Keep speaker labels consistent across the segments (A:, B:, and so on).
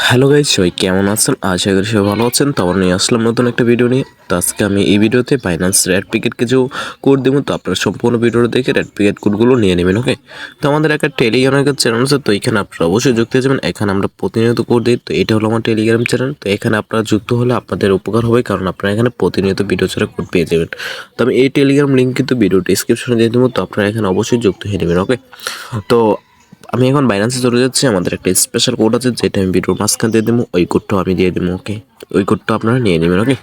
A: Hello guys, সবাই কেমন আছেন? আশা করি সবাই ভালো আছেন। তো আবার নিয়ে আসলাম নতুন একটা ভিডিও নিয়ে। তো আজকে আমি এই ভিডিওতে বাইন্যান্স রেড পিকেট কিছু কোড দেবো। তো আপনারা সম্পূর্ণ ভিডিওটা দেখে রেড পিকেট কোডগুলো নিয়ে নেবেন, ওকে? তো আমাদের একটা টেলিগ্রামের চ্যানেল আছে, তো এখানে আপনারা অবশ্যই যুক্ত হয়ে যাবেন। এখানে আমরা প্রতিনিয়ত কোড দিই। তো এটা হলো আমার টেলিগ্রাম চ্যানেল। তো এখানে আপনারা যুক্ত হলে আপনাদের উপকার হবে, কারণ আপনারা এখানে প্রতিনিয়ত ভিডিও ছাড়া কোড পেয়ে যাবেন। তো আমি এই টেলিগ্রাম লিঙ্ক কিন্তু ভিডিও ডিসক্রিপশনে দিয়ে দেবো। তো আপনারা এখানে অবশ্যই যুক্ত হয়ে নেবেন, ওকে? তো আমি এখন বাইন্যান্সে চলে যাচ্ছি। আমাদের একটা স্পেশাল কোড আছে, যেটা আমি ভিডিওর মাঝখানে দিয়ে দেবো। ওই কোডটাও আমি দিয়ে দেবো, ওকে? ওই কোডটা আপনারা নিয়ে নেবেন, ওকে?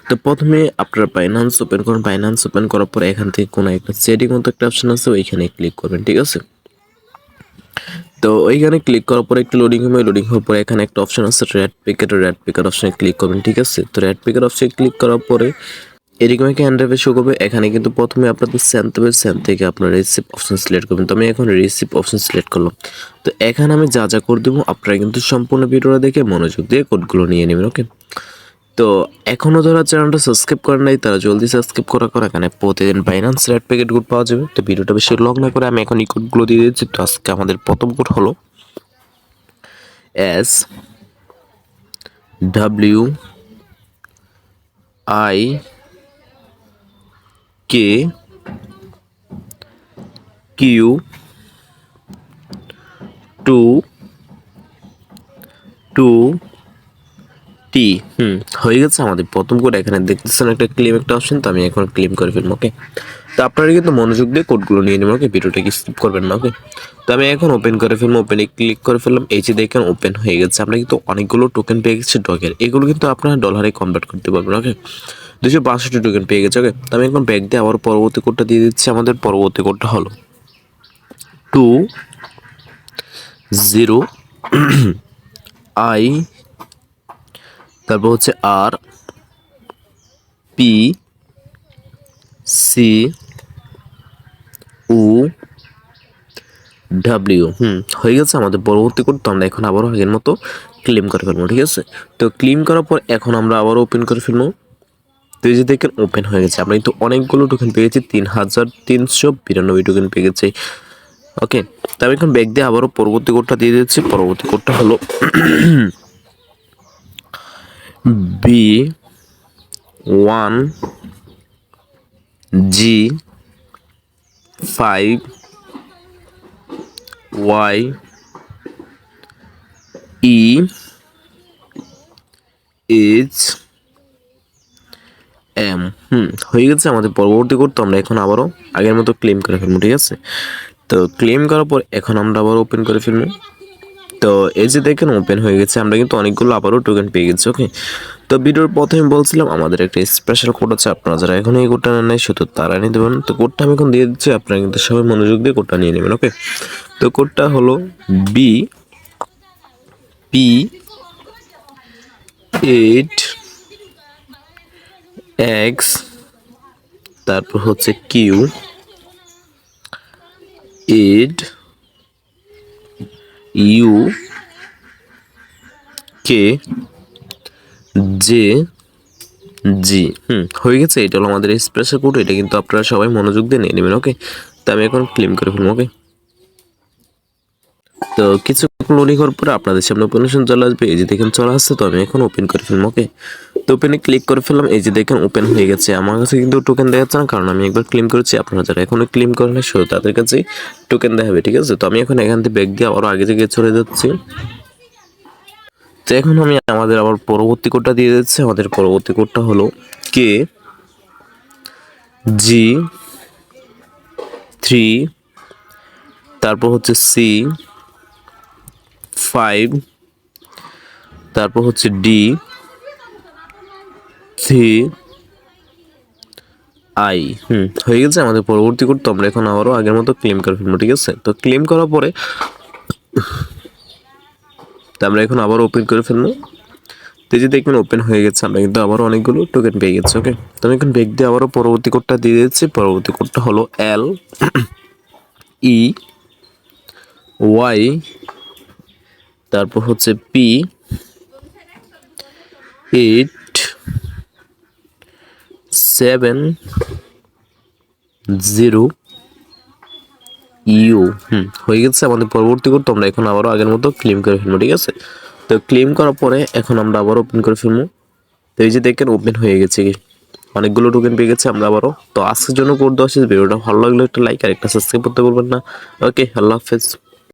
A: তো প্রথমে আপনারা বাইন্যান্স ওপেন করুন। বাইন্যান্স ওপেন করার পরে এখান থেকে কোনো একটা সেটিং মতো একটা অপশন আছে, ওইখানে ক্লিক করবেন, ঠিক আছে? তো ওইখানে ক্লিক করার পরে একটু লোডিং হবে। লোডিং হওয়ার পরে এখানে একটা অপশন আছে রেড পিকেট অপশনে ক্লিক করবেন, ঠিক আছে? তো রেড পিকেট অপশনে ক্লিক করার পরে এরকম একটা ইন্টারফেস শো করবে। এখানে কিন্তু প্রথমে আপনাদের সেন্ড দেবে, সেন্ড থেকে আপনারা রিসিভ অপশন সিলেক্ট করবেন। তো আমি এখন রিসিভ অপশন সিলেক্ট করলাম। তো এখানে আমি যা যা করে দেবো আপনারা কিন্তু সম্পূর্ণ ভিডিওটা দেখে মনোযোগ দিয়ে কোডগুলো নিয়ে নেবেন, ওকে? তো এখনও যারা চ্যানেলটা সাবস্ক্রাইব করেন নাই তারা জলদি সাবস্ক্রাইব করা এখানে প্রতিদিন বাইন্যান্স রেড প্যাকেট কোড পাওয়া যাবে। তো ভিডিওটা বেশি লং না করে আমি এখন এই কোডগুলো দিয়ে দিচ্ছি। তো আজকে আমাদের প্রথম কোড হলো SWIKQ2T। হয়ে গেছে আমাদের প্রথম কোড। এখানে দেখতেছেন একটা ক্লেম একটা অপশন, তো আমি এখন ক্লেম করে ফেলবো, ওকে? তো আপনারা কিন্তু মনোযোগ দিয়ে কোডগুলো নিয়ে নেবেন, ওকে? ভিডিওটাকে স্কিপ করবেন না, ওকে? তো আমি এখন ওপেন করে ফেলবো। ওপেনে ক্লিক করে ফেললাম। এই যে দেখেন ওপেন হয়ে গেছে। আমরা কিন্তু অনেকগুলো টোকেন পেয়ে গেছি ডগের। এগুলো কিন্তু আপনারা ডলারে কনভার্ট করতে পারবেন, ওকে? 262 টোকেন পেয়ে গেছে, ওকে? তো আমি এখন ব্যাক দিয়ে আবার পরবর্তী কোডটা দিয়ে দিচ্ছি। আমাদের পরবর্তী কোডটা হলো 20I, তারপর হচ্ছে RPCU। হয়ে গেছে আমাদের পরবর্তী কোড। তো আমরা এখন আবারও আগের মতো ক্লেম করে ফেলবো, ঠিক আছে? তো ক্লেম করার পর এখন আমরা আবারও ওপেন করে ফেলবো। তো এই যে দেখেন ওপেন হয়ে গেছে। আমরা কিন্তু অনেকগুলো টোকেন পেয়ে গেছি, 3392 টোকেন পেয়ে গেছি, ওকে? তো আমি এখন ব্যাক দিয়ে আবারও পরবর্তী কোডটা দিয়ে দিচ্ছি। পরবর্তী কোডটা হলো B1G5YEM। হয়ে গেছে আমাদের পরবর্তী কোড। তো আমরা এখন আবারও আগের মতো ক্লেম করে ফেলবো, ঠিক আছে? তো ক্লেম করার পর এখন আমরা আবার ওপেন করে ফেলবো। তো এই যে দেখেন ওপেন হয়ে গেছে। আমরা কিন্তু অনেকগুলো আবারও টোকেন পেয়ে গেছি, ওকে? তো ভিডিওর প্রথমে বলছিলাম আমাদের একটা স্পেশাল কোড আছে। আপনারা যারা এখন এই কোডটা নেন নাই শুধু তারা নিতে পারেন। তো কোডটা আমি এখন দিয়ে দিচ্ছি। আপনারা কিন্তু সবাই মনোযোগ দিয়ে কোডটা নিয়ে নেবেন, ওকে? তো কোডটা হলো BP8X, তারপর হচ্ছে Q8UKJ। হয়ে গেছে। এটা হলো আমাদের স্পেশাল কোড। এটা কিন্তু আপনারা সবাই মনোযোগ দিয়ে নিয়ে নেবেন, ওকে? তো আমি এখন ক্লেম করে ফেলবো, ওকে? তো কিছু লোডিং করার পরে আপনাদের সামনে ওপেনেশন চলে আসবে। এই যে দেখেন চলে আসছে। তো আমি এখন ওপেন করে ফেলবো, ওকে? তো ওপেনে ক্লিক করে ফেললাম। এই যে দেখেন ওপেন হয়ে গেছে। আমার কাছে কিন্তু টোকেন দেখাচ্ছে না, কারণ আমি একবার ক্লেম করেছি। আপনারা যারা এখনো ক্লেম করেন না শুধু তাদের কাছেই টোকেন দেখাবে, ঠিক আছে? তো আমি এখন এখান থেকে ব্যাক দিয়ে আবারও আগে থেকে চলে যাচ্ছি। তো এখন আমি আমাদের আবার পরবর্তী কোডটা দিয়ে দিচ্ছি। আমাদের পরবর্তী কোডটা হলো KG3, তারপর হচ্ছে C5, তারপর হচ্ছে D3I। হয়ে গেছে আমাদের পরবর্তী কোড। তো আমরা এখন আবারও আগের মতো ক্লেম করে ফেলবো, ঠিক আছে? তো ক্লেম করার পরে তো আমরা এখন আবার ওপেন করে ফেলবো। তো যে দেখবেন ওপেন হয়ে গেছে। আমরা কিন্তু আবারও অনেকগুলো টোকেন পেয়ে গেছি, ওকে? তো আমি এখন ব্যাক দিয়ে আবারও পরবর্তী কোডটা দিয়ে দিচ্ছি। পরবর্তী কোডটা হলো LEY, তারপর হচ্ছে P870U। হয়ে গেছে আমাদের পরবর্তী কোড। তো আমরা এখন আবারও আগের মতো ক্লেম করে ফেলবো, ঠিক আছে? তো ক্লেম করার পরে এখন আমরা আবার ওপেন করে ফেলবো। তো এই যে দেখেন ওপেন হয়ে গেছে, অনেকগুলো টোকেন পেয়ে গেছে আমরা আবারও। তো আজকের জন্য কোড দেওয়া শেষ। ভিডিওটা ভালো লাগলে একটা লাইক আর একটা সাবস্ক্রাইব করতে বলবেন না। ওকে, আল্লাহ হাফেজ।